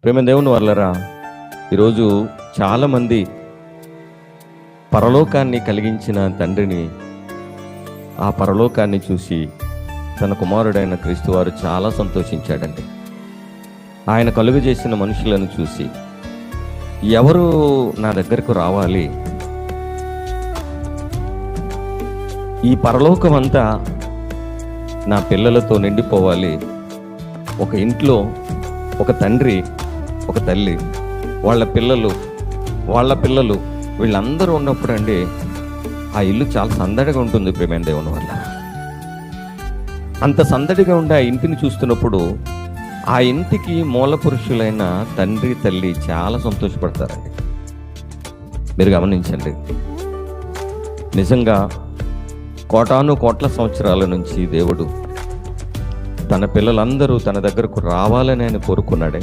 ప్రేమ దేవుని వల్లరా ఈరోజు చాలామంది పరలోకాన్ని కలిగించిన తండ్రిని, ఆ పరలోకాన్ని చూసి తన కుమారుడైన క్రీస్తు వారు చాలా సంతోషించాడండి. ఆయన కలుగు చేసిన మనుషులను చూసి ఎవరు నా దగ్గరకు రావాలి, ఈ పరలోకం అంతా నా పిల్లలతో నిండిపోవాలి. ఒక ఇంట్లో ఒక తండ్రి, ఒక తల్లి, వాళ్ళ పిల్లలు వీళ్ళందరూ ఉన్నప్పుడు అండి ఆ ఇల్లు చాలా సందడిగా ఉంటుంది. ప్రేమైన దేవుని వల్ల అంత సందడిగా ఉండే ఆ ఇంటిని చూస్తున్నప్పుడు ఆ ఇంటికి మూల పురుషులైన తండ్రి తల్లి చాలా సంతోషపడతారండి. మీరు గమనించండి, నిజంగా కోటాను కోట్ల సంవత్సరాల నుంచి దేవుడు తన పిల్లలందరూ తన దగ్గరకు రావాలని ఆయన కోరుకున్నాడే.